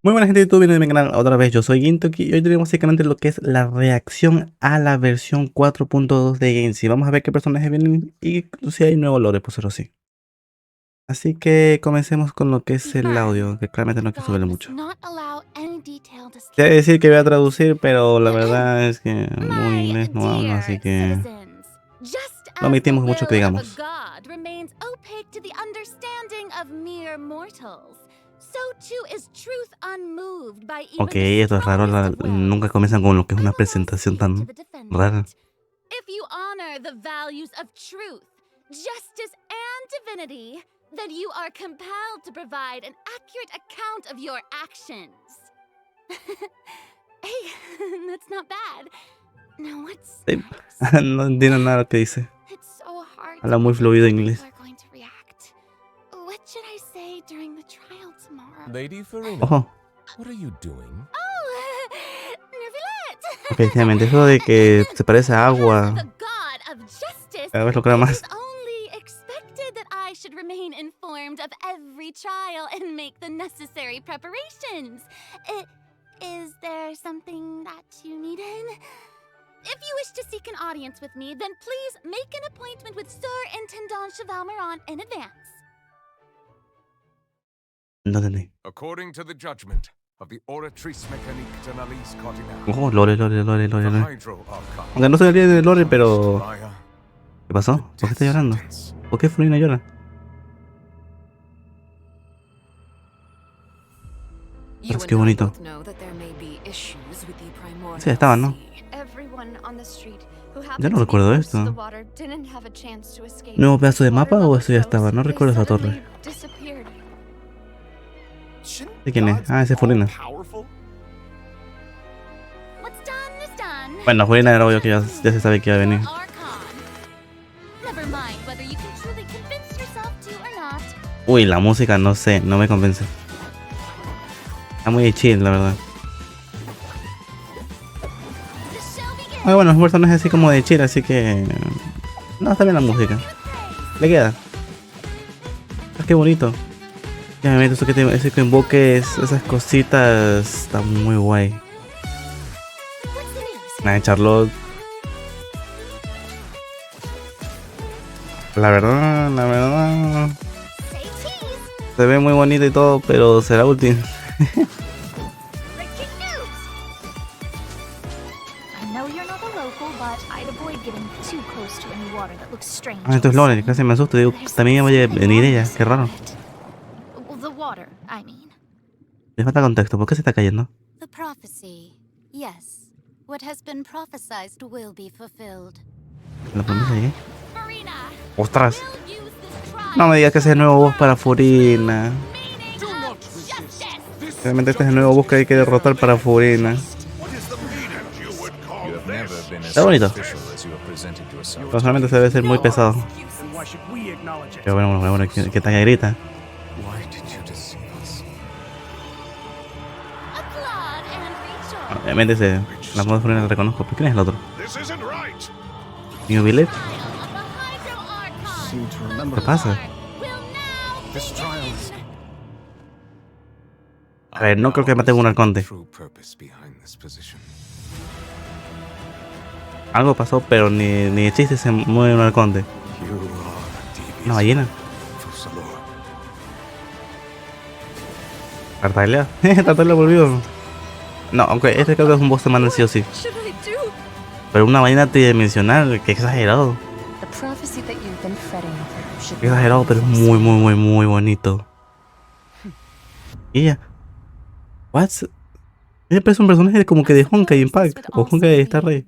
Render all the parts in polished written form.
Muy buena gente de YouTube, bienvenidos a mi canal otra vez, yo soy Gintoki y hoy tenemos básicamente lo que es la reacción a la versión 4.2 de Genshim. Vamos a ver qué personajes vienen y si hay nuevos lores, por ser así. Así que comencemos con lo que es el audio, que claramente no hay que subirle mucho. Te voy a decir que voy a traducir, pero la verdad es que muy inglés no hablo, así que no omitimos mucho que digamos. Ok, esto es raro, nunca comienzan con lo que es una presentación tan rara. If you honor the values of truth, justice, and divinity, then you are compelled to provide an accurate account of your actions. Hey, that's not bad. Now what's next? No entiendo nada de lo que dice. It's so hard. Habla muy fluido inglés. What should I say during the trial tomorrow? Lady Farina, Ojo. what are you doing? Oh, Nervilet. Efectivamente, eso de que se parece a agua. The god of justice. A ver lo que era It más. is only expected that I should remain informed of every trial and make the necessary preparations. Is there something that you needed? If you wish to seek an audience with me, then please make an appointment with Sir Intendant Chevalmeron in advance. No entendí. According to the judgment of the Oratrice Mécanique de l'Analyse Cardinale, Ojo, lore. the Hydro Archon, Aunque no se debería de lore, pero... Raya, ¿Qué pasó? ¿Por qué está llorando? ¿Por qué Farina llora? Pero qué bonito. Sí, estaban, ¿no? Ya no recuerdo esto. ¿Nuevo pedazo de mapa o eso ya estaba? No recuerdo esa torre. ¿De quién es? Ah, ese es Farina. Bueno, Farina era obvio que ya se sabe que iba a venir. Uy, la música no sé, no me convence. Está muy chill, la verdad. Ah, bueno, es un personaje así como de chill, así que... No, está bien la música. Le queda. Ah, qué bonito. Ya me meto eso ese que invoques esas cositas. Está muy guay. Nada de Charlotte. La verdad. Se ve muy bonito y todo, pero será útil. Ah, esto es Lore, casi me asusto. Digo, también vaya a venir ella, qué raro. Le falta contexto, ¿por qué se está cayendo? ¿La promesa de qué? ¡Ostras! No me digas que ese es el nuevo boss para Farina. Realmente este es el nuevo boss que hay que derrotar para Farina. Está bonito. Personalmente se debe ser muy pesado. Pero bueno, que talla grita. Obviamente la moda Farina la reconozco. ¿Pero quién es el otro? ¿New Billet? ¿Qué pasa? A ver, no creo que maten un arconte. Algo pasó, pero ni de chiste se mueve un arconte. Una ballena. Tartalea. Tartalea volvió. No, aunque este creo que es un boss semanal sí o sí. Pero una ballena tridimensional, qué exagerado. Qué exagerado, pero es muy bonito. Y ella. What? Ella parece un personaje como que de Honkai Impact o Honkai Star Rail.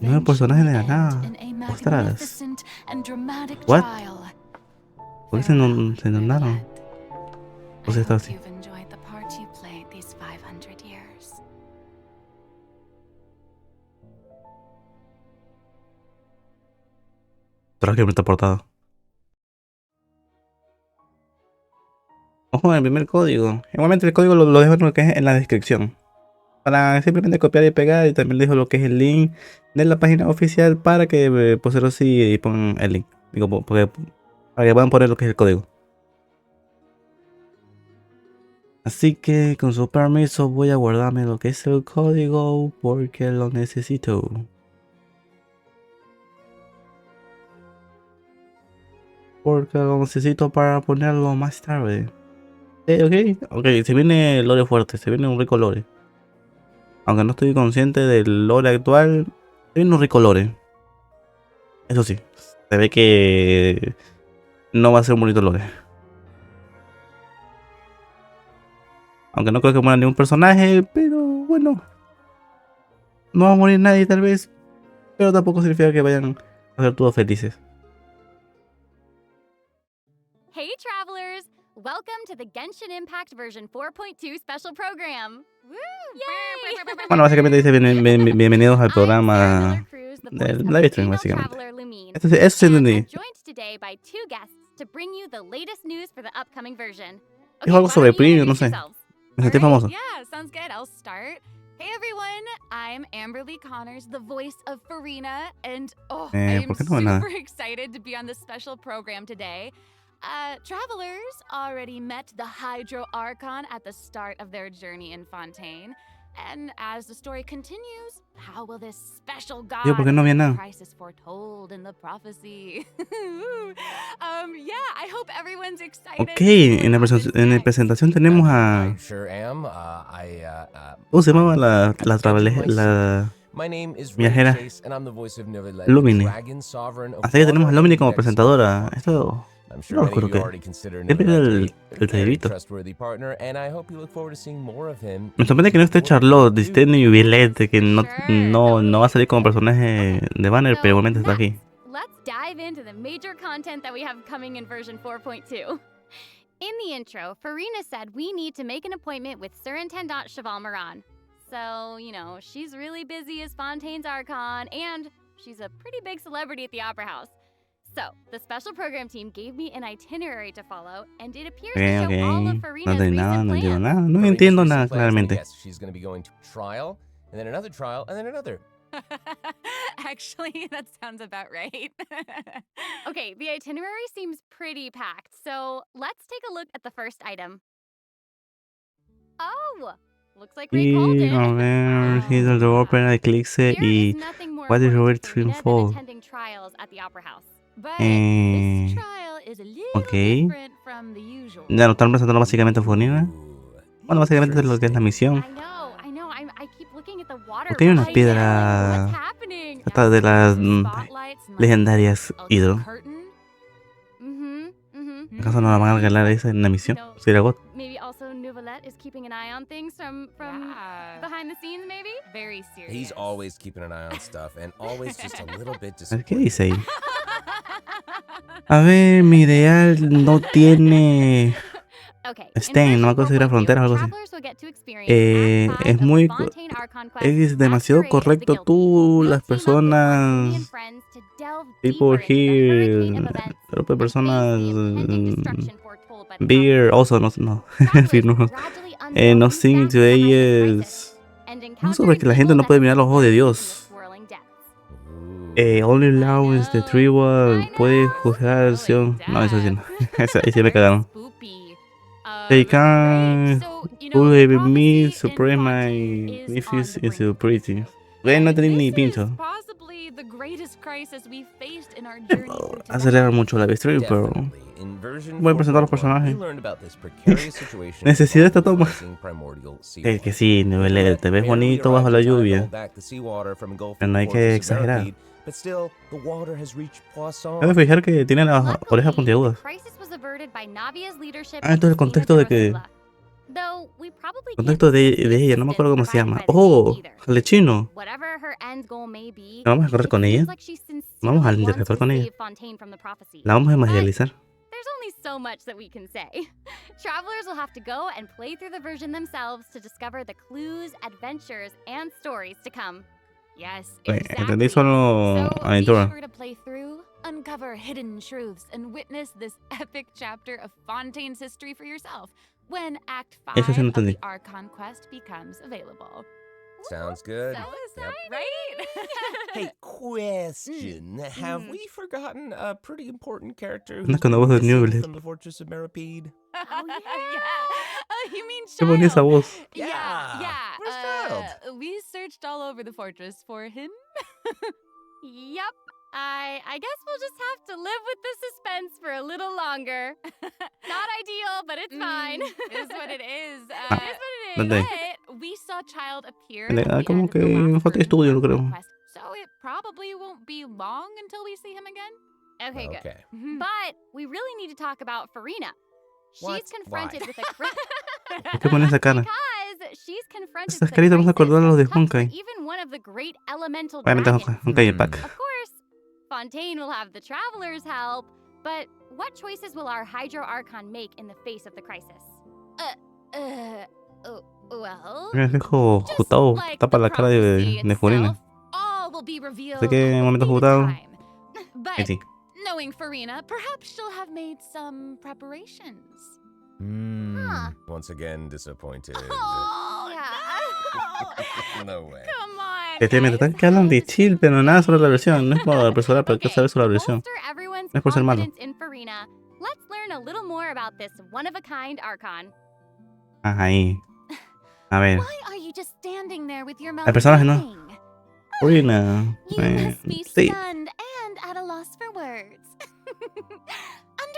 Nuevo personaje de la nada. Ostras. What? ¿Por qué se inundaron? O sea, está así. Traje esta portada. Ojo, el primer código. Igualmente el código lo dejo en lo que es en la descripción. Para simplemente copiar y pegar, y también dejo lo que es el link de la página oficial para que posterior sí pongan el link. Digo, para que puedan poner lo que es el código. Así que con su permiso voy a guardarme lo que es el código porque lo necesito. Porque lo necesito para ponerlo más tarde. Ok, se viene lore fuerte, se viene un rico lore. Aunque no estoy consciente del lore actual, se viene un rico lore. Eso sí, se ve que no va a ser un bonito lore. Aunque no creo que muera ningún personaje, pero bueno. No va a morir nadie tal vez, pero tampoco significa que vayan a ser todos felices. Hey, travelers! Welcome to the Genshin Impact version 4.2 special program. Woo! Yay! Bueno, básicamente dice bienvenidos al I'm programa Sarah Cruz, the voice del of the LIVESTREAM, female básicamente. traveler Lumine. Eso sí And entendí. I'm joined today by two guests to bring you the latest news for the upcoming version. Dijo algo why sobre don't you premium, no introduce sé. yourselves? Me sentí Alright, famoso. yeah, sounds good. I'll start. Hey everyone, I'm Amberly Connors, the voice of Farina, and I am ¿Por qué no ve nada? super excited to be on this special program today. Travelers already met the Hydro Archon at the start of their journey in Fontaine. And as the story continues, how will this special god Digo, ¿por qué no había nada? crisis foretold in the prophecy? Yeah, I hope everyone's excited. Ok, en la presentación tenemos a... I sure am. ¿Cómo se llamaba la viajera? Lumine. Así que tenemos a Lumine como presentadora. Esto no lo juro que... Siempre era el cerebrito. Me sorprende que no esté Charlotte, Destiny y Violet, que no va a salir como personaje de banner, pero igualmente está aquí. Let's dive into the major content that we have coming in version 4.2. In the intro, Farina said we need to make an appointment with Surintendant Cheval Moran. So, you know, she's really busy as Fontaine's Archon, and she's a pretty big celebrity at the Opera House. So, the special program team gave me an itinerary to follow, and it appears to show all of Farina's recent No entiendo plans. nada, no entiendo nada claramente. Yes, she's going to be going to trial, and then another trial, and then another. Actually, that sounds about right. Okay, the itinerary seems pretty packed, so let's take a look at the first item. Oh, looks like Ray called Y it. a ver, Hit the Opera, Eclipse There y is nothing more What is important Robert to Farina than Triunfo. attending trials at the Opera House. But Eh, this trial is a little ok. different from the usual. Ya nos están presentando básicamente a Funina. Bueno, básicamente es lo que es la misión. I know. I keep looking at the water. Porque hay una right piedra now. What's happening? esta de las Spotlights, legendarias a Hidro. curtain? ¿Acaso no la van a regalar esa en la misión? No. Si era God. Maybe also Nouvellette is keeping an eye on things from behind the scenes, maybe? Very serious. He's always keeping an eye on stuff, and always just a little bit A ver, ¿qué disappointed. dice ahí? A ver, mi ideal no tiene... Okay, Stein, no me acuerdo si era fronteras o algo así. Es muy... Es demasiado correcto tú, las personas... People here... Grupo de personas... Beer... Also, no... No sing to ellos... No sobre que la gente no puede mirar los ojos de Dios. Only allows the tribal puede juzgar acción. No, eso sí no. Ahí sí me cagaron. They can believe me suppress my nephews into pretty. Güey, no tenía ni pincho. Acelera mucho la stream, pero voy a presentar a los personajes. Necesidad de esta toma. Que sí, nivel, te ves bonito bajo la lluvia, pero no hay que exagerar. Debe fijar que tiene las orejas puntiagudas. Esto es el contexto de que... Contexto de ella, no me acuerdo cómo se llama. ¡Oh! Jalechino. ¿Vamos a correr con ella? Vamos a interactuar con ella. La vamos a materializar. There's only so much that we can say. Travelers will have to go and play through the version themselves to discover the clues, adventures, and stories to come. Yes, exactly. Entendí solo So be aventura. sure to play through, uncover hidden truths, and witness this epic chapter of Fontaine's history for yourself when Act 5 Eso sí no of the entendí. Archon Quest becomes available. Sounds good. So Yep. right? Hey, question. Have we forgotten a pretty important character Anda who's con la been voz de missing Newell. from the Fortress of Meripede? Oh, yeah. You mean Qué bonita esa child? voz. Yeah. Where's Child? We searched all over the fortress for him. Yup. I guess we'll just have to live with the suspense for a little longer. Not ideal, but it's fine. Is what it is. It is what it is. ¿Dónde? But we saw Child appear at the Como end of the que last falta room estudio, of the creo. quest, so it probably won't be long until we see him again. Okay, good. Okay. But we really need to talk about Farina. What? She's confronted Why? with a ¿Por qué pone esa cara? because she's confronted Esas with a caritas me crisis acordaron a los de as tough as Honkai. even one of the great elemental Obviamente dragons. Honkai Pack. Of course, Fontaine will have the Traveler's help, but what choices will our Hydro Archon make in the face of the crisis? Well, Mira, ese hijo just Jutao like tapa the la cara prophecy de Furina. itself, all will be revealed Así que at the momento needed Jutao. time. But Sí. knowing Farina, perhaps she'll have made some preparations. Once again, disappointed. Oh, No way. Come on. Efectivamente, están que hablan de chill, pero nada sobre la versión. No es por apresurar, pero hay que saber sobre la versión. bolster everyone's No es por ser malo. confidence in Farina, let's learn a little more about this one-of-a-kind Archon. Ahí. A ver. Why are you just standing there with your mouth El personaje no. open? Furina. You must be Sí. stunned and at a loss for words.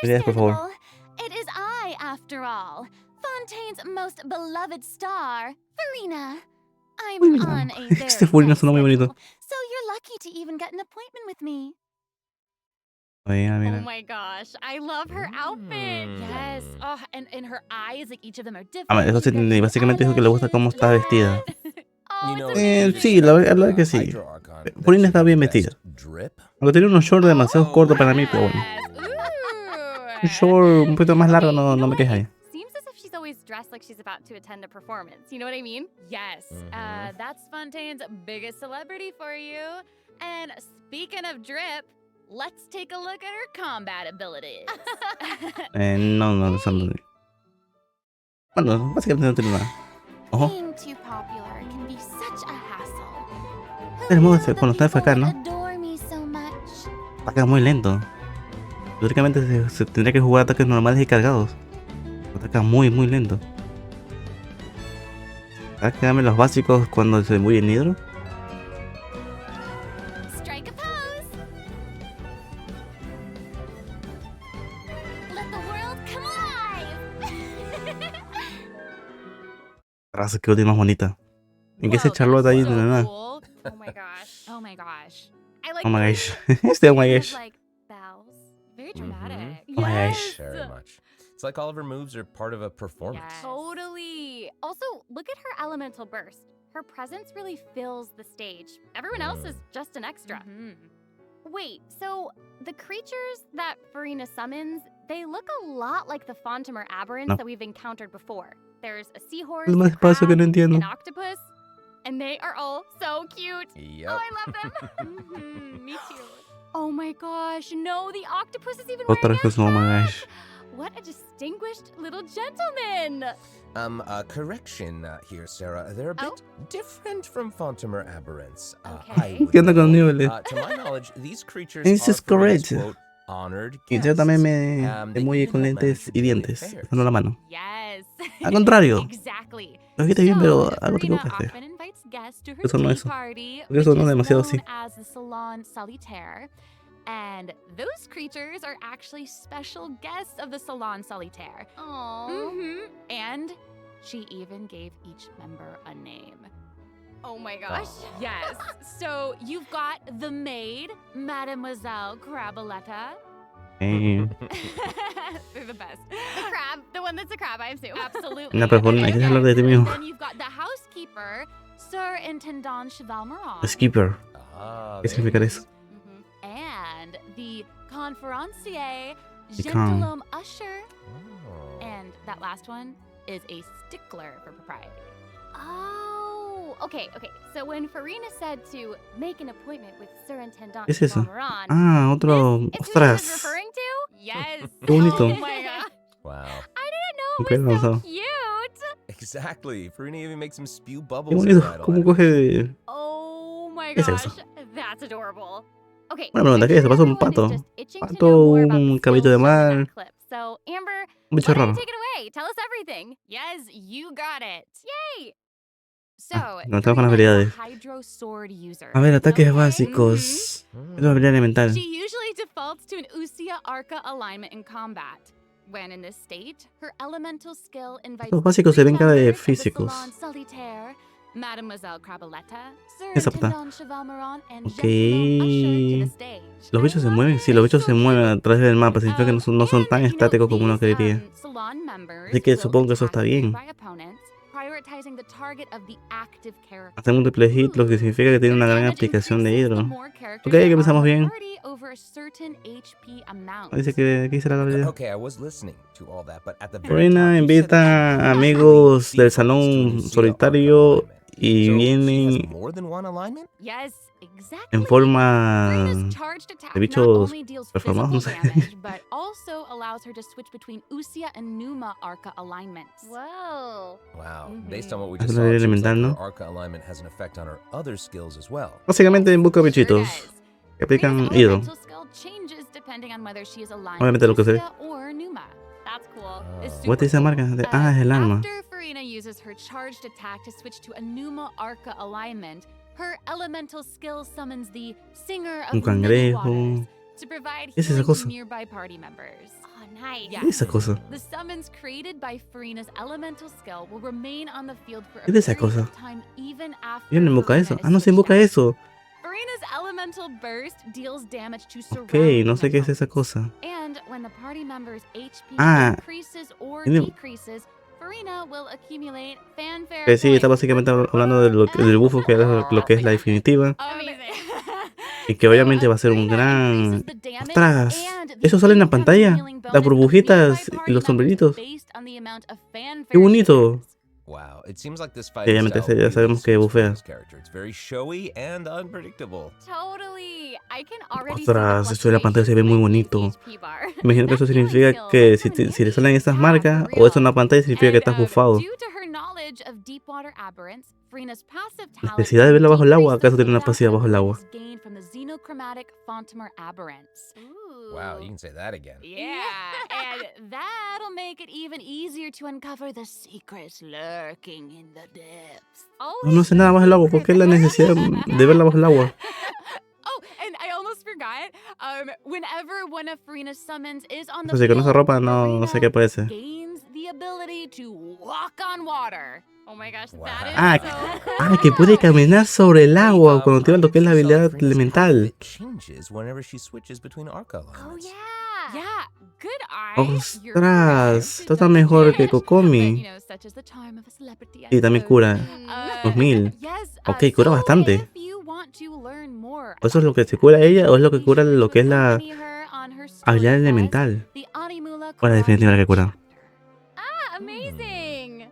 Ideas, por favor. Understandable. It is I, after all, Fontaine's most beloved star, Farina. I'm Farina. on a very Este Farina tight suena muy bonito. schedule, so you're lucky to even get an appointment with me. Oye, Oh mira. my gosh, I love her outfit. Yes. Oh, and her eyes, like each of them are different. Ah, eso sí, You get básicamente dijo que le gusta cómo está vestida. Oh, You know, it's amazing. Sí, la verdad que sí. Hydro Archon Furina that está you bien best vestida. Drip? Aunque tiene unos shorts demasiado cortos para mí, pero bueno. Un short un poquito más largo no me queja ahí. Seems as if she's always dressed like she's about to attend a performance. You know what I mean? Yes. That's Fontaine's biggest celebrity for you. And speaking of drip, let's take a look at her combat abilities. No, eso no. Bueno, básicamente no tiene nada. Ojo. Being too popular can be such a hassle. El modo Who knew cuando the está FK, people ¿no? would adore me so much? Ataca muy lento. Teóricamente se tendría que jugar ataques normales y cargados. Ataca muy lento. ¿Sabes que dame los básicos cuando se muy en hidro? Strike a pose. Let the world come alive. Raza, que última más bonita. ¿En qué se Whoa, Charlotte that's ahí? so De nada. cool. Oh my gosh. Oh my gosh. I like Oh my the way gosh. that Este oh my she gosh. does, like bows. Very dramatic. Oh my gosh. Yes. Very much. It's like all of her moves are part of a performance. Totally. Also, look at her elemental burst. Her presence really fills the stage. Everyone else is just an extra. Wait, so the creatures that Farina summons, they look a lot like the Fontimer aberrants No. that we've encountered before. There's a seahorse, Es a más despacio que crab, no entiendo. an octopus, and they are all so cute. Yep. Oh, I love them. Me too. Oh my gosh, no, the octopus is even Otra wearing vez, a oh my hat. gosh. What a distinguished little gentleman. Correction here, Sarah. They're a bit different from Fontimer aberrants. Okay. I would ¿Qué onda con know. Newell? To my knowledge, these creatures This are is Farina's, correct. quote, honored Y yo guests. también me They muy even con help manage lentes the y daily dientes. affairs. Usando la mano. Yes. Al contrario. Exactly. Lo dijiste bien, pero So, algo te Farina equivocaste. often invites guests to her Eso no tea es. party, Porque eso which no es is demasiado known así. as the Salon Solitaire. And those creatures are actually special guests of the Salon Solitaire. Aww. And she even gave each member a name. Oh my gosh. Aw. Yes. So you've got the maid, Mademoiselle Craboletta. Eh, They're the best. The crab, the one that's a crab, I assume. Absolutely. No, pero Paulina, hay que hablar de ti mismo. And then you've got the housekeeper, Sir Intendant Cheval Moran. Skipper. Ah, ¿Qué there significa it eso? is. And the conférencier, The gentilhomme usher. Oh. And that last one is a stickler for propriety. Oh, okay. So when Farina said to make an appointment with Sir Intendant ¿Qué es eso? Cheval Moran, Ah, otro. this is who she was Ostras. referring to? Yes. Qué bonito. Oh my god. Wow. I didn't know Qué it was so avanzado. cute. Exactly. Farina even makes him spew Qué bubbles. bonito. and rattle ¿Cómo at coge him. de.? Oh my ¿Qué es gosh. eso? That's adorable. Okay. Una pregunta, ¿qué es eso? ¿Pasa un pato? ¿Pato, un cabello de mar? So, Amber, Un bicho why don't raro. you take it away? Tell us everything. Yes, you got it. Yay! So, No tengo con las Farina is habilidades. a Hydro Sword user. A ver, ataques Okay. básicos. Es la habilidad elemental. She usually defaults to an Usia Arca alignment in combat. When in this state, her elemental skill invites Los básicos se ven cara de members of the físicos. Salon Solitaire, Mademoiselle Crabaletta, Sir Esa pata. Tindon Chevalmeron, and Ok. Gentilon ushered to the stage. Los bichos I se love mueven. it. Sí, los bichos So se mueven cute. a través del mapa. Significa que no son tan estáticos como uno creería. Salon members Así que will supongo que eso está attack bien. nearby opponents, prioritizing the target of the active character. Hacer múltiples hits, lo que significa que tiene una gran aplicación de hidro. Ok, que empezamos bien. Dice que aquí será la habilidad. Okay, I was listening to all that, but at the very Farina top, you said invita that a she amigos del defaults to salón Lucia solitario Arca alignment. y So, she vienen has more than one alignment? Yes, exactly. en forma Farina's charged attack de not bichos only deals transformados, no physical sé. damage, but also allows her to switch between Usia and Numa Arca alignments. Whoa. Wow, Mhm. based on what we Es just la saw, habilidad it seems like elemental, her Arca alignment has an effect on her other skills as well. Básicamente Yes, busca sure bichitos does. que aplican Farina's hidro. elemental skill changes depending on whether she is aligned Obviamente lo with que se ve. Usia or Numa. That's cool. It's Oh. ¿Cómo te dice super la marca? cool. Es el arma. After Farina uses her charged attack to switch to a Numa Arca alignment, her elemental skill summons the Singer of Un the Many cangrejo. Waters to provide ¿Qué es esa healing cosa? to nearby party members. Oh, nice. Yeah. ¿Qué es esa cosa? The summons created by Farina's elemental skill will remain on the field for a ¿Qué es esa period cosa? of time even after ¿Quién invoca Farina eso? is Ah, no se switched invoca out. eso. Farina's elemental burst deals damage to Ok, surrounding no sé qué es esa opponents. cosa. And when the party member's HP Ah, increases or tiene- decreases, Farina will accumulate fanfare Que sí, está points. básicamente hablando de del bufo que es lo que es la definitiva. Amazing. Y que obviamente va a ser un gran... ¡Ostras! ¿Eso sale en la pantalla? Las burbujitas y los sombreritos. ¡Qué bonito! Wow, it seems like this Y fighting obviamente style ya sabemos que really suits bufea. Farina's character. It's very showy and unpredictable. Totally. I can already Ostras, see the esto de la pantalla se ve muy bonito. fluctuations in HP bar. Imagino que eso That healing significa skill que is super si le handy. salen estas Yeah, marcas for o eso en real. la pantalla significa que estás bufado. Due to her knowledge of deep water aberrants, Farina's passive talent Necesidad de verla bajo el agua. decreases ¿Acaso tiene una the pasiva bajo el agua? aberrants gained from the xenochromatic Fontamer aberrants. Ooh. Wow, you can say that again. Yeah, and that'll make it even easier to uncover the secrets lurking in the depths. Oh, No sé nada bajo el agua. ¿Por qué la necesidad de verla bajo el agua? Oh, and I almost forgot. Whenever one of Farina's summons is on the Así que con esa field, ropa no sé qué puede ser. gains the ability to walk on water. Oh my gosh, Wow. that is Ah, so cool. que puede caminar sobre el agua cuando tiene lo que es la habilidad Farina's elemental. outfit changes whenever she switches between Arca Oh, alignments. yeah. Yeah, good eye. You're Ostras, correct. esto está mejor que But, Kokomi. such is the charm of a celebrity, I Y también suppose. cura. Mm. 2000. Yes, Ok, cura so bastante. if you want to learn more ¿O eso es lo que se cura ella o es lo que cura lo que es la accompany her on her story habilidad quest, elemental? the Animula O la definitiva la que cura. Ah, amazing.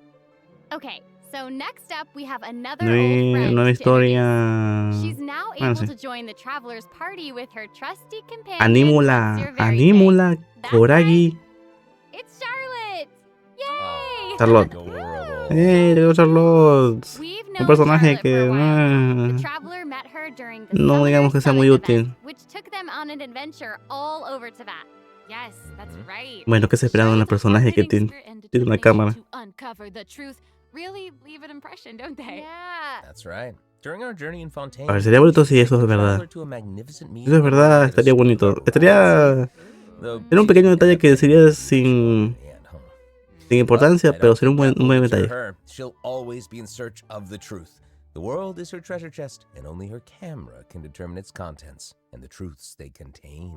Okay, so next up we have another Nueva, old friend nueva to historia. introduce. She's now Bueno, able sí. to join the traveler's party with her trusty companion. Anímula, Monsieur Verite. Anímula, Koragi. It's Charlotte. Yay! Oh, Charlotte. adorable. Llegó Charlotte. We've Un known personaje Charlotte que for a while. The ah, traveler met her during the no Summer digamos que sea muy Summit útil. event, which took them on an adventure all over Tibet. Yes, that's right. Bueno, ¿qué se espera de un Charlotte's personaje que hard-hitting tiene spirit and una determination cámara? to uncover the truth really leave an impression, don't they? Yeah. That's right. During our journey in Fontaine, A ver, sería bonito si we eso es took the verdad. traveler to a magnificent Si eso meeting es verdad, with the estaría bonito. greatest Estaría... Though Era un pequeño detalle que sería sin in the end, huh? sin importancia, I don't pero sería un think buen, un buen that will detalle. deter her. She'll always be in search of the truth. The world is her treasure chest, and only her camera can determine its contents and the truths they contain.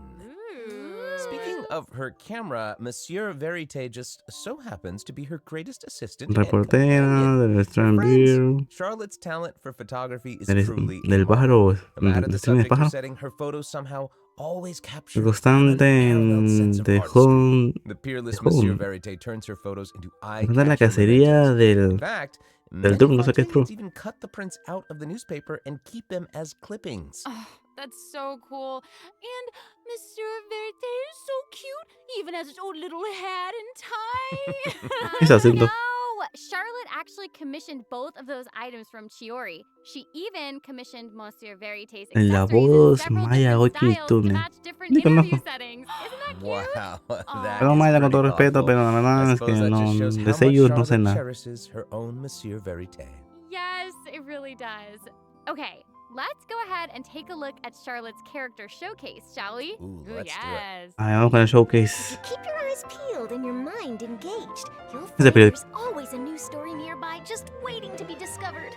Speaking of her camera, Monsieur Verite just so happens to be her greatest assistant and Reportera companion. del LIVESTREAM Friends, Charlotte's talent for photography is truly del pájaro, no matter the del cine del subject or pájaro. setting, her photos somehow always capture El an constante unparalleled sense of de artistry. Home. The peerless de Monsieur Home. Verite turns her photos into Anda la eye-catching cacería mementos. In del... fact, del many truco, no sé qué es Fontanians truco. even cut the prints out of the newspaper and keep them as clippings. Oh, that's so cool. And Monsieur Verite is so cute, even has his own little hat and tie. Ese acento. No, Charlotte actually commissioned both of those items from Chiori. She even commissioned Monsieur Verite's La accessories in voz several Maya different Oki styles to Tune. match different Ni interview conozco. settings. Isn't that cute? Wow, that Perdón, is Mayra, con pretty todo respeto, thoughtful. pero la I verdad es que suppose that no, just shows de how much sellos no sé Charlotte nada. cherishes her own Monsieur Verité. Yes, it really does. Okay, let's go ahead and take a look at Charlotte's character showcase, shall we? Ooh, let's do it. A ver, vamos con el If showcase. you keep your eyes peeled and your mind engaged, you'll Ese find periódico. there's always a new story nearby just waiting to be discovered.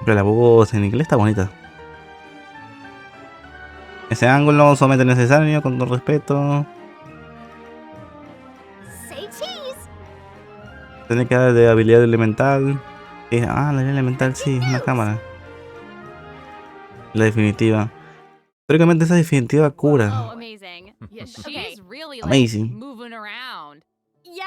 Pero la voz en inglés está bonita. Ese ángulo solamente necesario, con todo respeto. Say cheese! Tiene que dar de habilidad elemental. La habilidad elemental sí, una cámara. La definitiva. Teóricamente esa definitiva Oh, cura. amazing. Yeah, she's Okay. really Amazing. like moving around. Yes!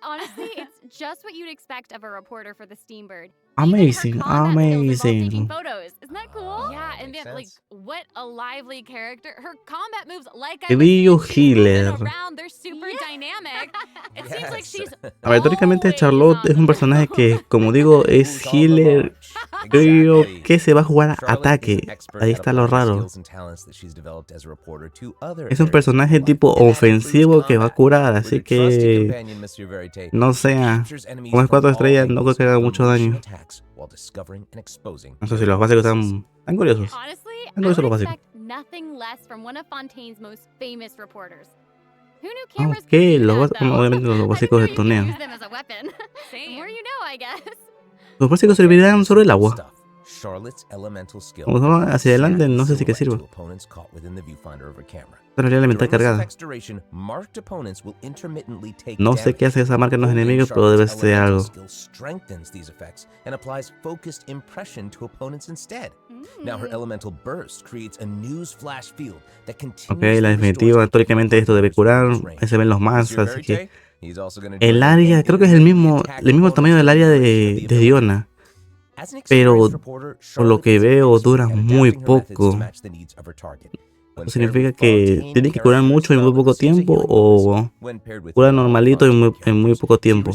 Honestly, it's just what you'd expect of a reporter for the Steambird. Amazing, Even her combat skills involve taking amazing. photos. Isn't that cool? Yeah, and makes then like sense. what a lively character. Her combat moves like I Te was digo, saying, she's moving healer. around. They're super dynamic. It seems like Yes. she's A ver, teóricamente always Charlotte on es un the personaje move. que, como digo, es Who's on the healer. march? Creo Exactly. que se va a jugar a Charlotte is an ataque. expert Ahí at está lo applying raro. skills and talents that she's developed as a reporter to other Es un areas of personaje her life. tipo And that includes ofensivo que va a combat, curar, where así the trusty que companion Monsieur Verité no sea. captures enemies Como es from 4 all estrellas, no creo angles que haga with mucho unleashing daño. attacks while discovering and exposing No sé si their los básicos weaknesses. están curiosos. Honestly, Están I curiosos would los básicos. expect nothing less from one of Fontaine's most famous reporters. Who knew cameras Ok, could do los that, though? obviamente los I didn't básicos know del you could torneo. use them as a weapon. The Same. more you know, I guess. Los básicos Okay, servirán this sobre is el good agua. stuff. Charlotte's elemental skill Como son provides hacia adelante, snappy no sé si que zoom sirva. to opponents caught within the viewfinder of her camera. Pero la elemental During this cargada. effect's duration, marked opponents will intermittently take No sé qué hace damage. esa marca en los Holding enemigos, pero debe Charlotte's ser elemental algo. skill strengthens these effects and applies focused impression to opponents instead. Now her elemental burst creates a news flash field that Ok, continues la definitiva, teóricamente esto debe curar. Ahí se ven los más, así que el área, creo que es el mismo tamaño del área de Diona. Pero por lo que veo dura muy poco. Eso significa que tiene que curar mucho en muy poco tiempo o cura normalito en muy poco tiempo.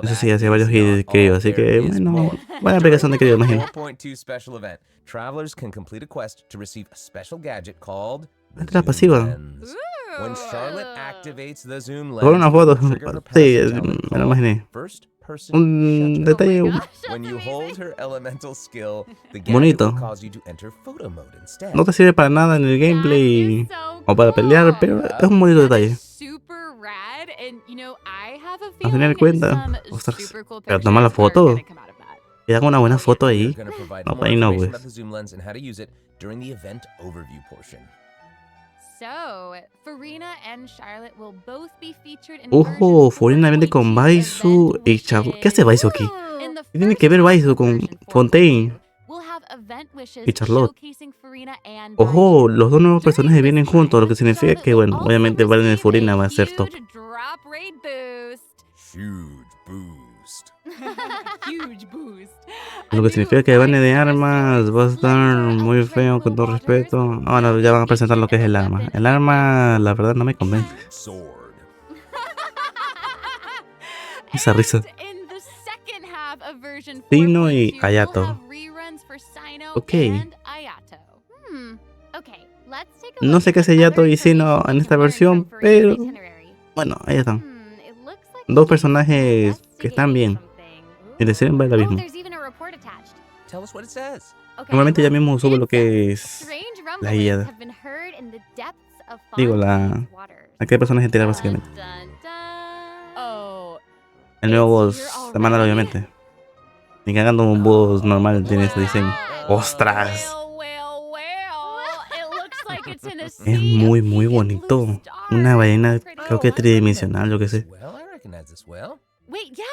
Eso sí, hace varios hits, creo. Así que, bueno, buena aplicación de creo, imagino. 4.2 special event. Travelers can complete a quest to receive a special gadget called the Esta es la pasiva. Zoom Lens. When Charlotte activates the zoom lens, Por una it foto. will trigger her Sí, passive talent me lo called imaginé. First Person Un Shutter. detalle Oh my gosh, When that's you hold amazing. her elemental skill, the gadget Bonito. will cause you to enter photo mode instead. No te sirve para nada en el That gameplay is so o para pelear, pero cool. es un bonito That detalle. is super rad, and you know, I have a Al final feeling cuenta, some ostras, super cool pero toma la pictures are foto. gonna come out of that. Y hago una buena foto We're ahí. gonna provide No, more ahí no, information pues. about the zoom lens and how to use it during the event overview portion. So, Farina and Charlotte will both be featured in Ojo, version Farina viene con 4.2 Baisu event, y Charlotte. ¿Qué which hace Baisu aquí? in the ¿Qué tiene first que ver half Baisu of con version Fontaine 4.2, we'll have event wishes y Charlotte? showcasing Farina and Ojo, Baisu. los dos nuevos During personajes this vienen juntos, lo que time, significa que, Charlotte will bueno, also obviamente Valen de receive Furina a va a ser top. huge drop rate boost. Huge boost. Huge boost. Lo que significa que Vane de armas va a estar muy feo, con todo respeto. Ahora ya van a presentar lo que es el arma. El arma, la verdad, no me convence. Sword. Esa risa. And in the second half of version Sino y 4.2, Ayato. we'll have reruns for Sino Ok. and Ayato. Okay, let's take a No look sé at qué hace other Yato y Sino information en we esta can learn versión, from Farina's pero itinerary. bueno, ahí están. It looks like Dos she's personajes que están bien. investigating Y deciden ver el something. abismo. Oh, there's even a report attached. Tell us what it says. Okay. Normalmente ya mismo subo lo que es Strange la rumblings guía. have been heard in the depths of Digo, Fontaine's waters. a qué personaje tira básicamente. Dun, dun, dun. Oh, El nuevo it's boss here semanal, already? obviamente. Ni cagando un boss normal tiene ese diseño. ¡Ostras! It looks like it's in a Es sea muy, of muy pink and bonito. blue Una stars. ballena, Pretty creo que cool. tridimensional, yo qué sé. Well, I recognize this well. Wait, yeah.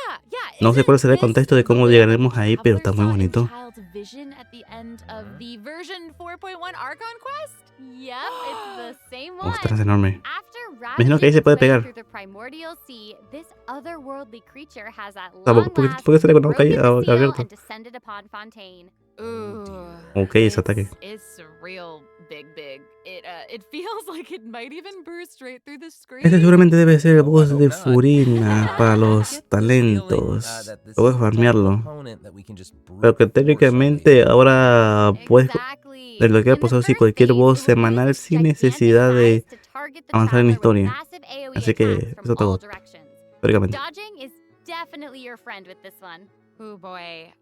No sé isn't cuál será el this contexto de cómo the llegaremos one ahí, pero está muy Traveler saw bonito. in Child's vision at the end of the version 4.1 Archon quest? Yep, it's the same one. Ostras, enorme. After Imagino que ahí se puede ravaging pegar. its way through the primordial sea, this otherworldly creature has at sea, long ¿por qué last sale con la boca broken ahí the seal abierta? and descended upon Fontaine. Ok, ese ataque. It's real big. It feels like it might even burst right through the screen. Este seguramente debe ser el boss I de hope not. Furina para I los get this talentos. feeling, that this Puedes is the type of farmearlo. opponent that we can just Pero que brute force técnicamente away. ahora puedes Exactly. desbloquear In por the así first cualquier phase, boss it will use semanal its sin gigantic necesidad de eyes to target the avanzar en la traveler with historia. massive AoE Así que attacks from eso está all God, directions. teóricamente. Dodging is definitely your friend with this one. Oh boy.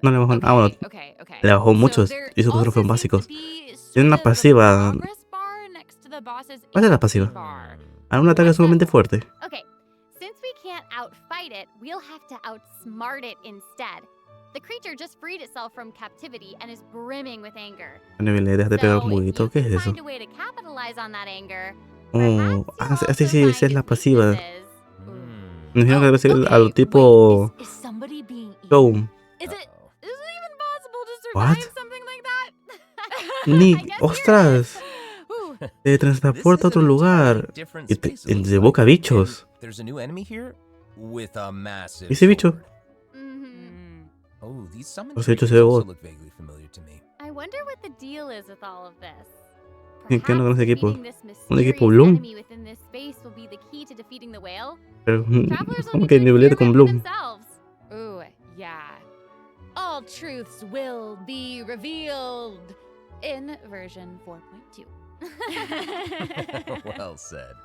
No le bajó. Ah, bueno, Okay. le bajó So muchos. there Y esos also otros fueron seems to básicos. be Tiene una sort of a pasiva. progress bar next to the boss's ¿Cuál es la HP pasiva? bar. Hará un ataque What's that sumamente for? fuerte. Okay, since we can't outfight it, we'll have to outsmart it instead. The creature just freed itself from captivity and is brimming with anger. Bueno, le dejas de pegar So un if poquito. you ¿Qué can es eso? find a way to capitalize on that anger, Oh, perhaps you'll sí, also sí, esa find es la its pasiva. weaknesses. Me imagino que debe ser a lo Okay, tipo wait, is somebody being Show. eaten? Is it even possible to What? survive something like that? Ni, I guess here it ostras, is. Ooh, te This transporta a is otro an lugar entirely different y space, it looks te evoca like. bichos. And there's a new enemy here with a massive Ese bicho. sword. Oh, these summon Los hechos triggers se ve also vos. look vaguely familiar to me. I wonder what the deal is with all of this. ¿Qué onda con ese equipo? defeating this ¿Un equipo mysterious Bloom? enemy within this space will be the key to defeating the whale. Pero, Travelers will ¿cómo need que to nivelete con experiment for Bloom? themselves. Ooh, yeah. All truths will be revealed in version 4.2. Well said.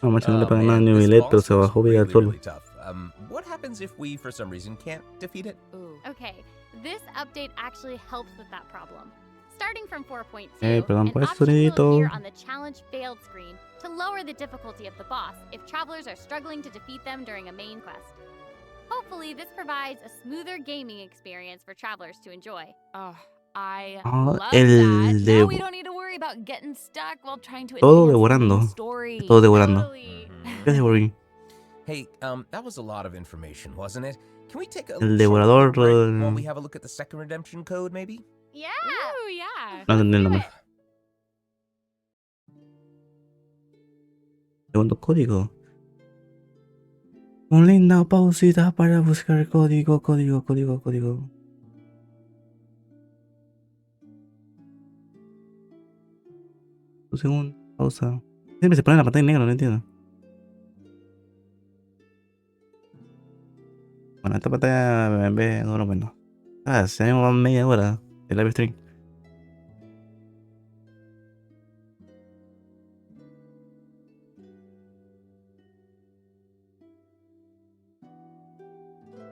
No, macho, no le Oh, pagan nada a man, this nivelet, pero boss se looks bajó vida really, solo. really tough. What happens if we, for some reason, can't defeat it? Okay, this update actually helps with that problem. Starting from 4.2, perdón an por eso, option will sonidito. appear on the challenge failed screen to lower the difficulty of the boss if travelers are struggling to defeat them during a main quest. Hopefully, this provides a smoother gaming experience for travelers to enjoy. I Ah, love el that. de- Now we don't need to worry about getting stuck while trying to Todo advance the devorando. main story. Todo devorando. Totally. ¿Qué devorí? Hey, that was a lot of information, wasn't it? Can we take a El short devorador, break while we have a look at the second redemption code, maybe? Yeah. Ooh, yeah. No entendí el Let's do nombre. it. Segundo código. Una linda pausita para buscar código. Un segundo, pausa. Siempre se pone la pantalla en negro, no entiendo. Bueno, esta pantalla en vez de bueno. Se me va media hora de live stream.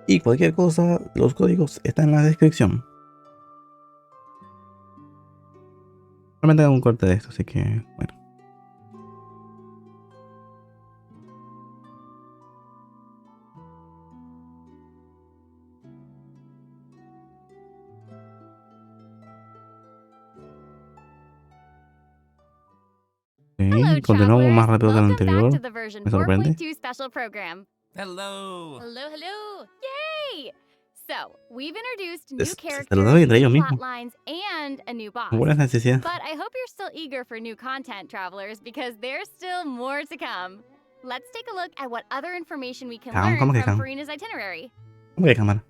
Y cualquier cosa, los códigos están en la descripción. Realmente hago un corte de esto, así que bueno. Hello, Continuamos más travelers. rápido que el Welcome back anterior. to the version Me sorprende. 4.2 special program. Hello. Hello. Yay! So, we've introduced new Se characters, saludaban entre ellos new mismos. plot lines, and a new boss. Buena necesidad. But I hope you're still eager for new content, travelers, because there's still more to come. Let's take a look at what other information we can learn ¿Cómo que from cam? Farina's itinerary. ¿Cómo que cámara?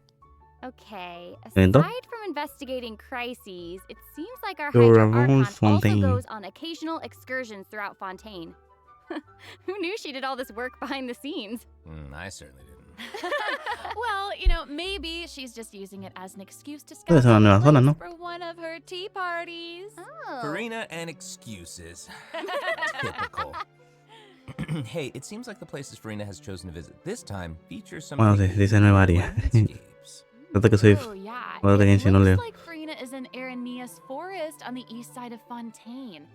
Okay, ¿Lento? aside from investigating crises, it seems like our You're Hydra around Archon also Fontaine. goes on occasional excursions throughout Fontaine. Who knew she did all this work behind the scenes? I certainly didn't. Well, maybe she's just using it as an excuse to Puede scout ser una out nueva a zona, place ¿no? for one of her tea parties. Oh. Farina and excuses. Typical. Hey, it seems like the places Farina has chosen to visit this time feature some Bueno, pretty sí, dice nueva área. landscapes. Trata que soy Oh, yeah. jugador de It Genshin, no leo. looks like Farina is in Areneas Forest on the east side of Fontaine.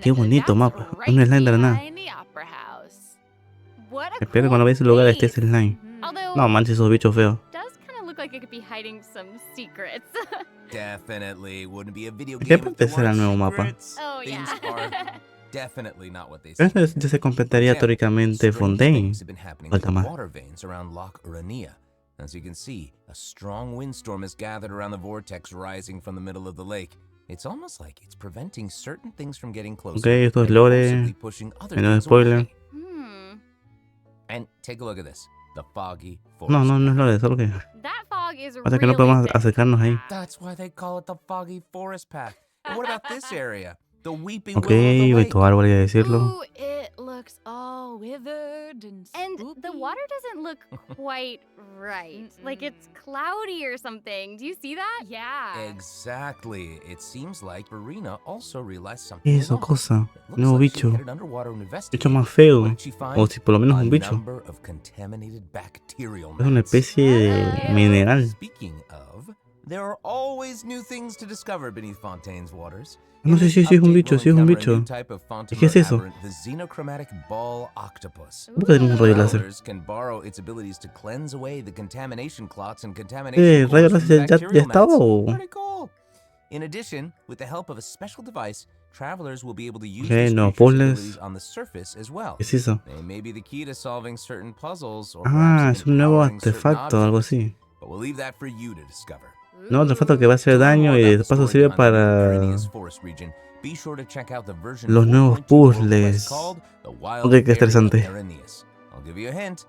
Qué bonito And mapa. that's Un slime de la nada. behind the Opera House. What a Espero que cool cuando veas el lugar place. estés slime. Although, No manches esos bichos feos. it does kind of look like it could be hiding some secrets. Definitely wouldn't be a video ¿Qué game if parte there será el weren't nuevo mapa? secrets. Oh, Things yeah. are definitely not what they Pero seem. esto ya se completaría For example, teóricamente strange Fontaine. things have been happening Falta with the más. water veins around Loch Urania. As you can see, a strong windstorm has gathered around the vortex rising from the middle of the lake. It's almost like it's preventing certain things from getting closer. Ok, esto es and lore. forcibly pushing other Menos things spoiler. away. Hmm. And take a look at this. the foggy No, forest. no es lo de solo que. That fog is Pasa que no really podemos thick. acercarnos ahí. That's why they call it the foggy forest path. And what about this area? The weeping Ok, willow of the voy lake. a voy a decirlo. Ooh, it looks all withered and And the spoopy. water doesn't look quite right. Like it's cloudy or something. Do you see that? Yeah. Exactly. It seems like Verena also realized something. Eso, along. cosa. It looks Nuevo like she bicho. headed underwater to investigate. Bicho más feo. What did she find? O si por lo menos A un bicho. number of contaminated bacterial Es una mats. especie de mineral. Speaking of, there are always new things to discover beneath Fontaine's waters. No sé si es un bicho, si es un bicho. ¿Qué es eso? The xenochromatic ball octopus. ¿Cómo que tenemos un rayo láser? Travelers can borrow its abilities to cleanse away the contamination clots and ¿Qué? contamination ¿Rayo cores from láser ya bacterial estaba mats. o...? Pretty cool. In addition, with the help of a special device, travelers will be able to use Ok, these nuevos creatures' puzzles. abilities on the surface as well. ¿Qué es eso? They may be the key to solving certain puzzles or Ah, perhaps es un nuevo empowering certain artefacto, algo objects. así. But we'll leave that for you to discover. Nuevo artefacto que va a hacer To learn daño more y about de the paso story sirve behind the para Arrhenius Forest region, be sure to check out the version los nuevos 4.2 world quest puzzles. called The Wild Ok, qué Area of estresante. Arrhenius. I'll give you a hint.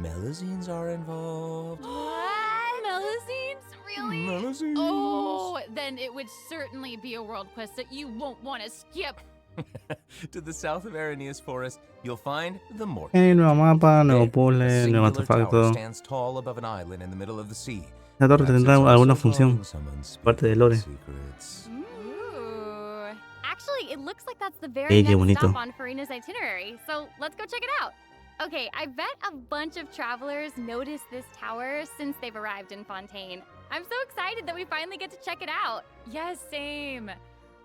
Melazines are involved. What? Melazines? Really? Melazines. Oh, then it would certainly be a world quest that you won't want to skip. To the south of Arrhenius Forest, you'll find the Mort. Nuevo mapa, nuevo There, a puzzle, nuevo singular tower artefacto. stands tall above an island in the middle of the sea. La torre Perhaps tendrá it's alguna also función. guarding someone's Parte de lore. secrets. Ooh. Actually, it looks like that's the very Ey, qué next bonito. stop on Farina's itinerary. So let's go check it out. Okay, I bet a bunch of travelers noticed this tower since they've arrived in Fontaine. I'm so excited that we finally get to check it out. Yes, same.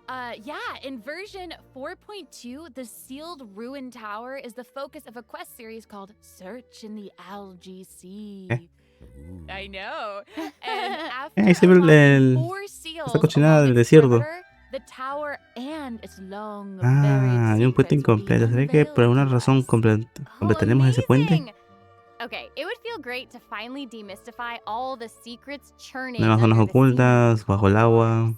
Yeah, in version 4.2, the sealed ruin tower is the focus of a quest series called Search in the Algae Sea. Ooh. I know. And Ahí se ve unlocking 4 seals esta cochinada along del its desierto. perimeter, the tower and its long Ah, buried hay un puente secrets will be incompleto. ¿Será que por alguna unveiled to razón us. completaremos ese puente? amazing. Okay, it would feel great to finally demystify all the secrets churning Nuevas zonas under the sea. ocultas, bajo el agua.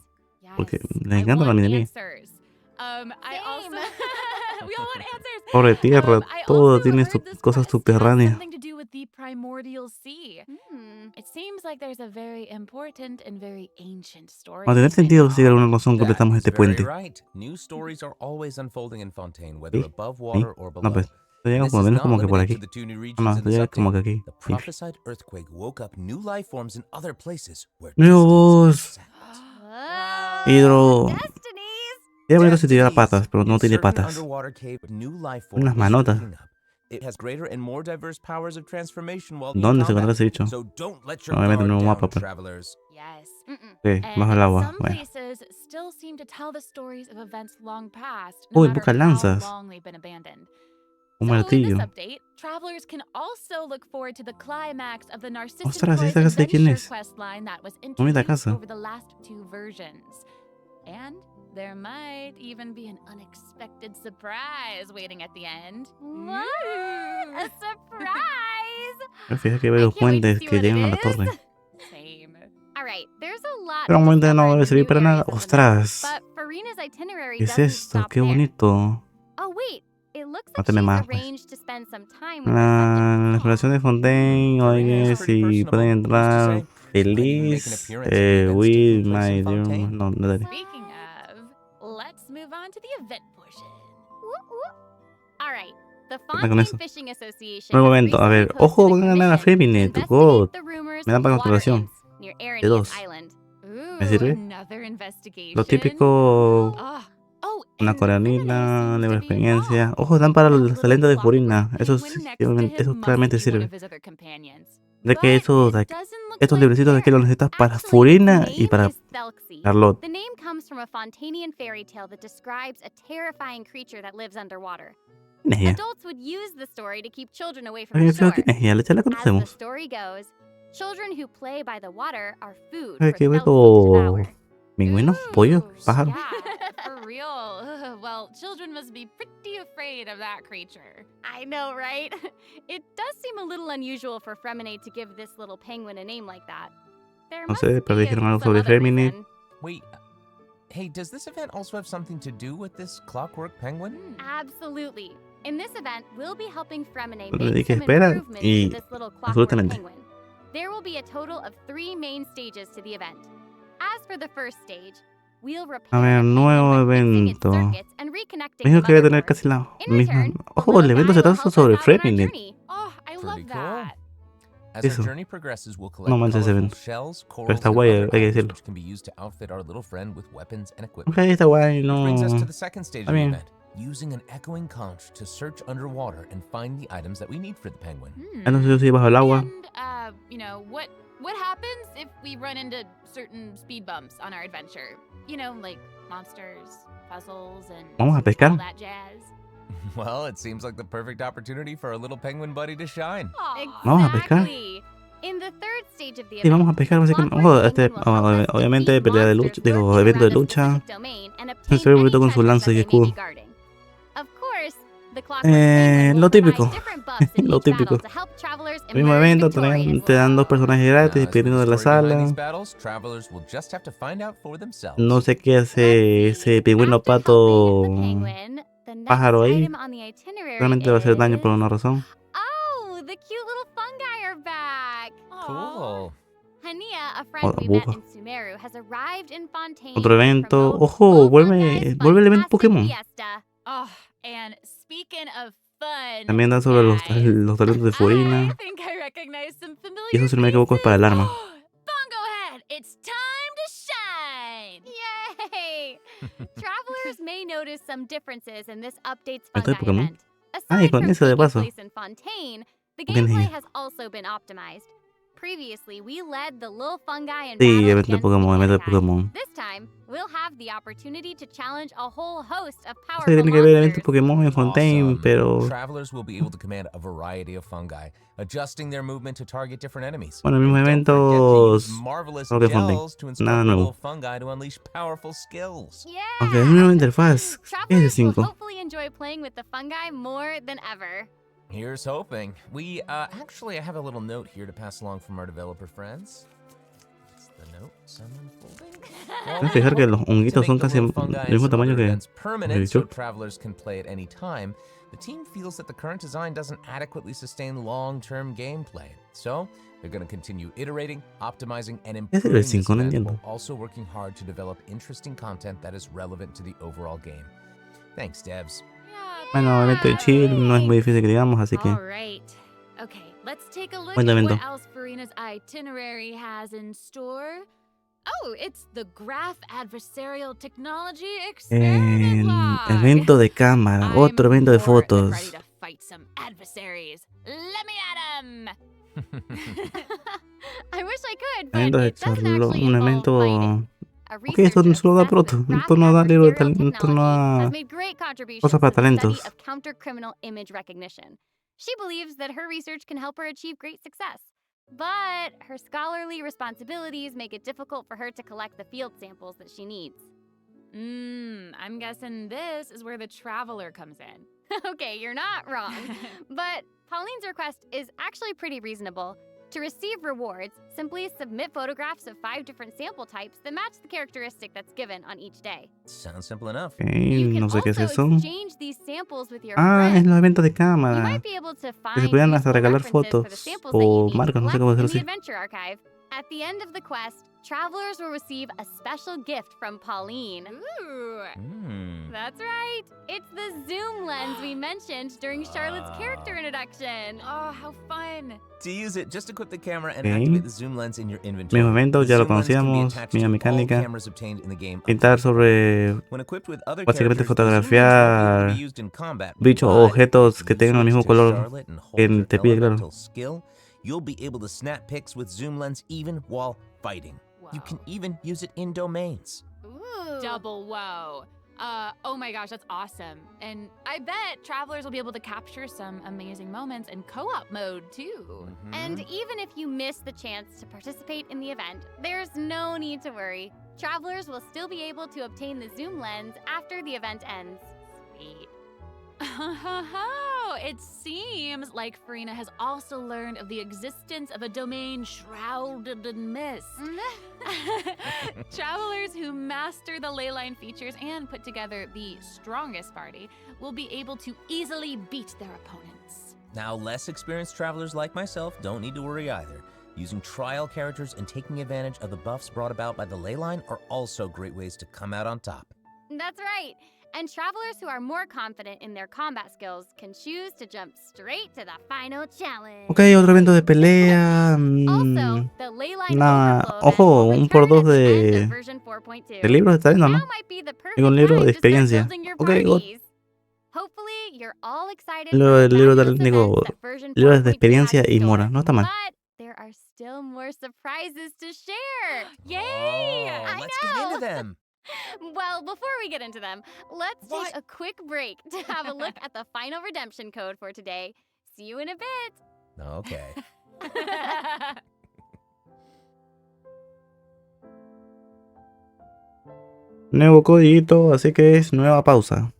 Porque Yes, les I encanta la want minería. answers. I also Same. we all want answers. Pobre tierra, I todo also tiene heard sus this cosas quest has subterráneas. something to do with the primordial sea. Hmm. It seems like there's a very important and very ancient story. Va a tener behind sentido it si por all. alguna razón That completamos is este very puente. right. New stories are always unfolding in Fontaine, whether ¿Sí? above ¿Sí? water or below. No, pues. And Llegamos this por lo is menos not como que por limited aquí. to the two new No, regions in no, this llega como que update. aquí. The Sí. prophesied earthquake woke up new life forms in other places where Nuevos destinies intersect. Whoa, hidro. Destinies. Sería bonito si tuviera Destinies. patas, pero no In tiene certain patas. underwater cave, new life form Unas is manotas. waking up. It has greater and more diverse powers of transformation while in ¿Dónde se combat. encontrará ese bicho? So don't let your Obviamente guard en un down, mapa, pues. travelers. Yes. Mm-mm. Sí, And bajo el agua. some Bueno. places still seem to tell the stories of events long past, Uy, no busca matter how lanzas. long they've been abandoned. Un So in this martillo. update, travelers can also look forward to the climax of the Narcissus Ostras, Toys esta casa de quién Adventure es. quest line that was Bonita introduced casa. over the last 2 versions. And there might even be an unexpected surprise waiting at the end. What? A surprise! Fíjate que hay I varios can't wait to puentes see que what llegan a it la is. torre. Same. All right, there's a lot Pero to un puente discover no in debe the servir new para nada. areas of the map, Ostras. but Farina's itinerary ¿Qué es doesn't esto? stop Qué there. bonito. Oh wait, it looks No like te me she's más, pues. arranged to spend some time with her La subjects. exploración de Fontaine, Farina is oye, pretty si pueden personable, who's to entrar say? She might even make an feliz, appearance at the events with taking place my in dear... Fontaine. No, no, dale. Speaking of, let's move on to the event portion. Whoop, whoop. All right. The con Fontaine eso? Fishing Association Un has momento, a recently ver. Ojo, posted van a a ganar a commission to Feminet, investigate God. the rumors Me dan of para water exploración. imps near De Arrhenius dos. Island. Ooh, ¿Me sirve? another investigation. Lo típico, Ah, oh, una and Verena coreanita, seems libre to be experiencia. involved. Ojo, dan para That los little talentos de clockwork Furina. Eso penguin sí, next to him eso must claramente be one sirve. of his other companions. Ya que But esos, it doesn't look estos like librecitos de aquí los theirs. necesitas para Actually, Furina the y name para is Thelxie. Charlotte. The name comes from a Fontanian fairy tale that describes a terrifying creature that lives underwater. ¿Quién es ella? Adults would use the story to keep children away from Oye, the pero shore. ¿quién es ella? Ya la As the conocemos. story goes, children who play by the water are food Oye, for qué Thelxie to hueco. devour. ¿Pingüino? ¿Pollo? Ooh, ¿Pájaro? Yeah, for real. Well, children must be pretty afraid of that creature. I know, right? It does seem a little unusual for Freminate to give this little penguin a name like that. There No must sé, pero be dijeron algo some sobre other Feminate. reason. Wait, hey, does this event also have something to do with this clockwork penguin? Absolutely. In this event, we'll be helping Fremine Le make dije some espera improvements y to this little clockwork absolutamente. penguin. There will be a total of 3 main stages to the event. As for the first stage, we'll repair A ver, the penguin nuevo by fixing its evento. circuits and reconnecting Me the dijo que iba a tener motherboard. casi la In misma. return, the Ojo, little el evento guy se will trata help us sobre out on our Fremine. journey. Oh, I Pretty love cool. that. As Eso. our journey progresses, we'll No collect manches ese colorful evento. shells, Pero corals, está and guay, other hay que items decirlo. which can be used to outfit our little friend with weapons and Ok, equipment. está guay, Which brings us no. to the second stage Está of the bien. event, using an echoing conch to search underwater and find the items that we need for the penguin. Entonces yo soy bajo el agua. And, you know, what happens if we run into certain speed bumps on our adventure? You know, like monsters, puzzles, and Vamos a all pescar. that jazz. Well, it seems like the perfect opportunity for our little penguin buddy to shine. Vamos a pescar. Exactly. In the third stage of the Sí, event, vamos a pescar the básicamente. clockwork Ojo, penguin will help us obviamente defeat pelea de monsters lucha, digo, lurking evento de around a lucha. specific domain and Se obtain sube any bonito con su treasures lanza that y they may be escudo. guarding. Of course, the clockwork penguin will Lo provide típico. different buffs in Lo each battle típico. to help travelers El mismo emerge evento, victorious. te dan 2 personajes gratis Now, as for dependiendo de the la story behind these sala. battles, travelers will just have to find out for themselves. No sé qué hace Let's see. ese pingüino After helping pato the penguin, the next pájaro ahí. item on the itinerary Realmente va a hacer daño por is... una razón. Oh, the cute little fungi are back! Cool. Hania, a friend we met in Sumeru, has arrived in Fontaine Otro to evento. promote Ojo, Little vuelve Fungi's el evento Funtastic Pokémon. Fiesta. Oh, and speaking of fun, También dan sobre los talentos de I Furina. think I recognize some familiar Y eso, si no me equivoco, es para el arma. Bongo Head, it's time to shine! Yay! Travelers may notice some differences in this update's ¿Esto de fungi Pokémon? event. Ah, y Aside con from eso de taking paso. place in Fontaine, the Ok, gameplay niña. has also been optimized. Previously, we led the little fungi in Sí, battle evento de against Pokémon, evento de Mechanici. Pokémon. This time, we'll have the opportunity to challenge a whole host of No sé powerful qué tiene que ver el evento de monsters. Pokémon en Fontaine, Awesome. pero Travelers will be able to command a variety of fungi, adjusting their movement to target different enemies. bueno, el mismo And don't forget to use evento. marvelous Creo que Fontaine. gels to Nada instruct the nuevo. little fungi to unleash powerful skills. Yeah! Aunque es una nueva interfaz. ¿Qué es el Travelers will 5? hopefully enjoy playing with the fungi more than ever. Here's hoping. We actually I have a little note here to pass along from our developer friends. It's the note. I'm unfolding. Voy a fijar que los To honguitos make son the casi little el fungi and mismo some tamaño other que events permanent so dicho. travelers can play at any time, the team feels that the current design doesn't adequately sustain long-term gameplay. So, they're going to continue iterating, optimizing, and ¿Qué es el improving this 5? No event entiendo. while also working hard to develop interesting content that is relevant to the overall game. Thanks, devs. Bueno, evento de chill, no es muy difícil que digamos, así que. All right. Okay, let's take a look Buen at evento. what else Farina's itinerary has in store. Oh, it's the Graph Adversarial Technology Experiment Log. Evento de cámara, I'm otro evento de more than ready fotos. to fight some adversaries. Let me at 'em. I wish I could, but Evento de it doesn't charlo, actually un involve evento. fighting. A Ok, esto no researcher solo da obsessed proto, with esto no da graphic libro de adversarial esto no technology has da made great contributions cosas to para the study talentos. of counter-criminal image recognition. She believes that her research can help her achieve great success. But her scholarly responsibilities make it difficult for her to collect the field samples that she needs. I'm guessing this is where the traveler comes in. Okay, you're not wrong. But Pauline's request is actually pretty reasonable. To receive rewards, simply submit photographs of 5 different sample types that match the characteristic that's given on each day. Sounds simple enough. Ok, You can no sé qué es also eso. exchange these samples with your Ah, es friends. los eventos de You cámara. might be able to Que se find podían hasta useful regalar references for the fotos samples that you o need to marcas, no sé collect cómo in decirlo the así. adventure archive. At the end of the quest, travelers will receive a special gift from Pauline. Ooh. That's right. It's the zoom lens we mentioned during Charlotte's character introduction. Oh, how fun. To use it, just equip the camera and Ok. activate the zoom lens in your inventory. Mismo evento, The ya lo zoom lens can be conocíamos. attached Misma to all mecánica. cameras obtained in the game. Pintar sobre When equipped with other básicamente characters, the zoom lens won't be able to fotografiar be used in combat, bichos o but objetos if que you tengan el switch mismo to color Charlotte and hold que your te pide, claro. elemental skill, you'll be able to snap pics with zoom lens even while fighting. You can even use it in domains. Ooh. Double whoa. Oh my gosh, that's awesome. And I bet travelers will be able to capture some amazing moments in co-op mode too. And even if you miss the chance to participate in the event, there's no need to worry. Travelers will still be able to obtain the zoom lens after the event ends. Sweet. It seems like Farina has also learned of the existence of a domain shrouded in mist. Travelers who master the ley line features and put together the strongest party will be able to easily beat their opponents. Now, less experienced travelers like myself don't need to worry either. Using trial characters and taking advantage of the buffs brought about by the ley line are also great ways to come out on top. That's right. And travelers who are more confident in their combat skills can choose to jump straight to the final challenge. Ok, otro evento de pelea. Also, the ley line Nah, overflow ojo, event will un por return dos at the end de of version 4.2. libros está viendo, ¿no? Now might be the perfect Y un libro time de to start experiencia. building your Ok, good. parties. Hopefully, you're all excited Libro for de the libro fabulous de digo, events that version libros de 4.2 experiencia has y in mora, store. no está mal. But there are still more surprises to share. Yay! Oh, let's get into them. Well, before we get into them, let's What? take a quick break to have a look at the final redemption code for today. See you in a bit. Okay. Nuevo codiguito, así que es nueva pausa.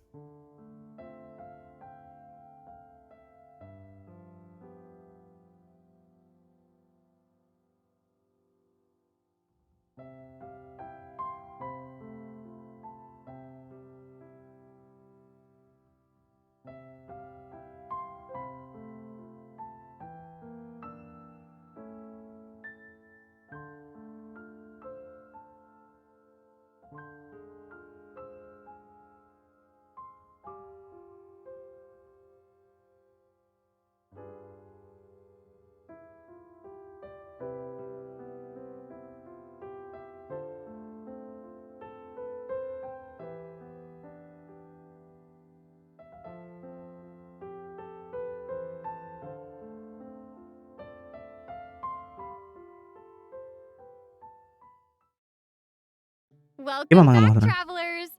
Welcome vamos a back, mostrar? travelers.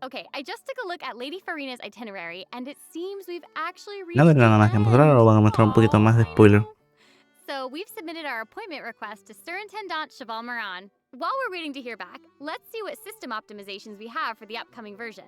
Okay, I just took a look at Lady Farina's itinerary, and it seems we've actually reached No the tendrá nada más que mostrar, end. o van a mostrar un poquito más de I spoiler. know. So we've submitted our appointment request to Surintendant Cheval Moran. While we're waiting to hear back, let's see what system optimizations we have for the upcoming version.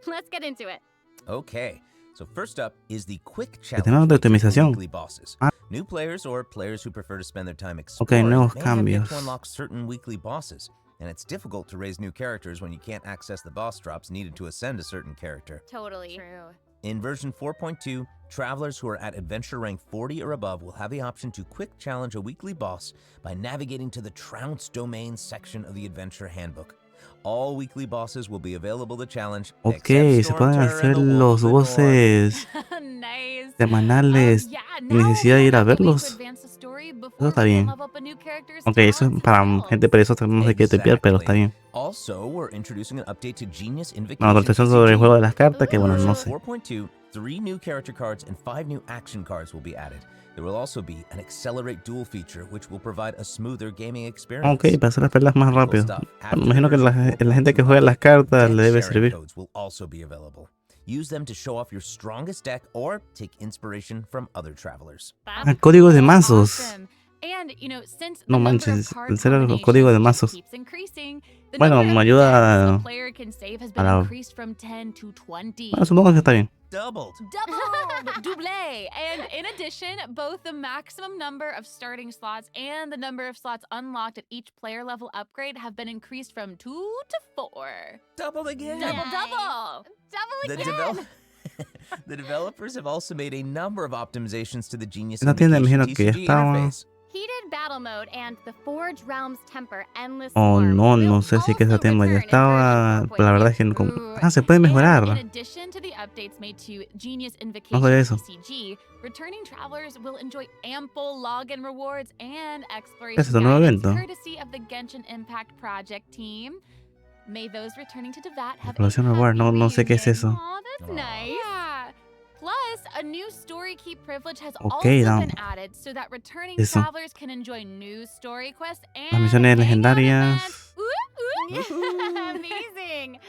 Let's get into it. Okay. So first up is the quick Tenemos challenge de feature for optimización. weekly bosses. Ah. New players or players who prefer to spend their time Ok, exploring nuevos may have yet cambios. to unlock certain weekly bosses. And it's difficult to raise new characters when you can't access the boss drops needed to ascend a certain character. Totally. True. In version 4.2, travelers who are at adventure rank 40 or above will have the option to quick challenge a weekly boss by navigating to the Trounce Domain section of the adventure handbook. All weekly bosses will be available to challenge. Ok, except se pueden Stormterror and hacer the Wolf los of the North. voces Nice. semanales Yeah, sin now necesidad de we ir a don't have to wait to verlos. advance the story before Eso está we can bien. level up a new character's Ok, eso talents es para and gente perezosa que no se quiere tepear, pero está bien. Also, we're introducing an update to Genius Una Invocation actualización sobre el TCG. juego de las cartas, que bueno, no Version sé. 4.2, 3 new character cards and 5 new action cards will be added. There will also be an accelerate duel feature, which will provide a smoother gaming experience. Ok, para hacer las perlas más Cool rápido. stuff. Me After imagino que version la gente que 4.2, juega las cartas le deck debe sharing servir. codes will also be available. Use them to show off your strongest deck or take inspiration from other travelers. Ah, códigos de mazos. Awesome. And, you know, since No the number of manches, card en serio, los combinations códigos de mazos. keeps increasing, the Bueno, number me of ayuda decks a player can save has been a la- increased from 10 to 20. Bueno, supongo que está bien. Doubled. Double! And in addition, both the maximum number of starting slots and the number of slots unlocked at each player level upgrade have been increased from 2 to 4. Doubled again. Double, Nice. double! Double The, again. the developers have also made a number of optimizations to the Genius Esta tienda me Invocation imagino que ya TCG estaba. interface. Heated battle mode and the Forge Realms Temper Endless Oh, Swarm no, will no sé si que esa also tienda ya return in estaba. version Pero la verdad es que no. 4.2. Ah, se puede And in mejorar. addition to the updates made to Genius No Invocation sabía eso. TCG, returning travelers will enjoy ample login rewards and ¿Qué exploration es esto, nuevo guidance evento? courtesy of the Genshin Impact Project team. May those returning to Devat have a Exploration reward, happy no sé qué es reunion. eso. Aw, that's Aw. nice. Yeah. Plus, a new story key privilege has Ok, also dam. been added so that returning Eso. travelers can enjoy new story quests and Las misiones hangout legendarias. events. Ooh, ooh. Amazing.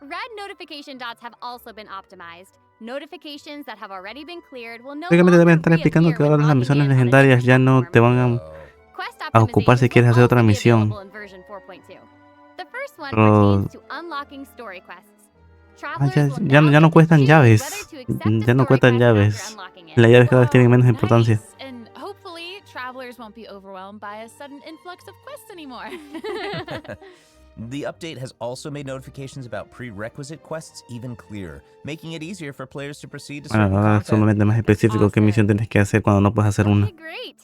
Red notification dots have also been optimized. Notifications that have already been cleared will no Básicamente longer también están explicando reappear que when ahora las logging misiones in on a legendarias different ya no platform. te van a Oh. Quest a ocupar si optimizations quieres will hacer otra also be misión. available in version 4.2. The first one Pero- pertains to unlocking story quests. Ya no cuestan llaves. Ya no cuestan llaves. Las llaves cada vez tienen menos importancia. Nice. And hopefully, travelers won't be overwhelmed by a sudden influx of quests anymore. The update has also made notifications about prerequisite quests even clearer, making it easier for players to proceed to Bueno, certain ahora es content. sumamente más específico qué misión tienes que hacer cuando no puedes hacer una. Okay, great.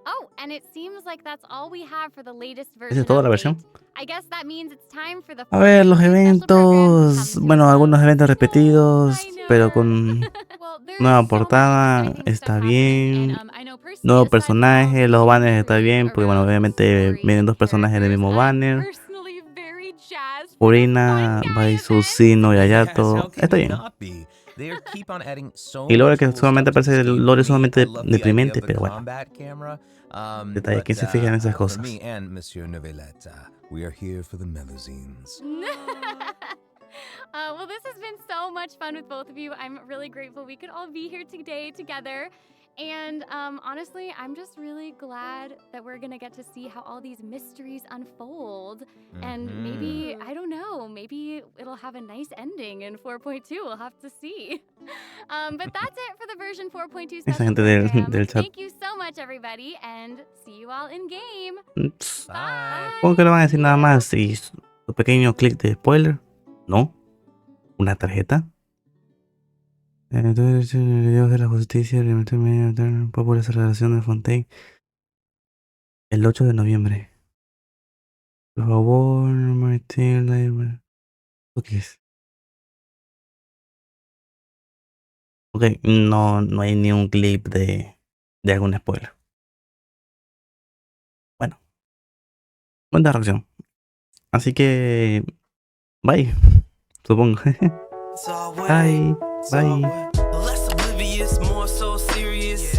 Oh, and it seems like that's all we have for the latest ¿Esa version es toda la update. versión? I guess that means it's time for the A ver, los 4.2 special program to eventos. come to Bueno, a algunos close. eventos repetidos, I pero know. con Well, there's nueva so much portada. exciting Está stuff happening, bien. and, I know personally, Nuevo aside from all personaje, the los banners está intrigue bien, porque bueno, around the obviamente story vienen and dos personajes del characters, mismo I'm banner. personally very jazzed for the Purina, Fun Guy Baisu, event. Sino y Yes, Hayato. how can Está you bien. not be? They keep on adding so Y luego much que cool solamente stuff to parece this game. lore For me, sumamente I love the idea deprimente, of the pero bueno. combat camera. Detalle, But, ¿quién se fija en esas for cosas? me and Monsieur Novelette, we are here for the melazines. Well, this has been so much fun with both of you. I'm really grateful we could all be here today together. And honestly, I'm just really glad that we're gonna get to see how all these mysteries unfold. And maybe, I don't know, maybe it'll have a nice ending in 4.2. We'll have to see. But that's it for the version 4.2 Esa special gente program. del chat. Thank you so much, everybody, and see you all in game. Pss, Bye. ¿Cómo que no van a decir nada más? ¿Y su pequeño clic de spoiler? ¿No? ¿Una tarjeta? Dios de la justicia, popular celebración de Fontaine. El 8 de noviembre. Por favor, Martín. ¿Qué es? Ok, no hay ni un clip de algún spoiler. Bueno, buena reacción. Así que, bye, supongo. Bye, bye. Less oblivious, more so serious.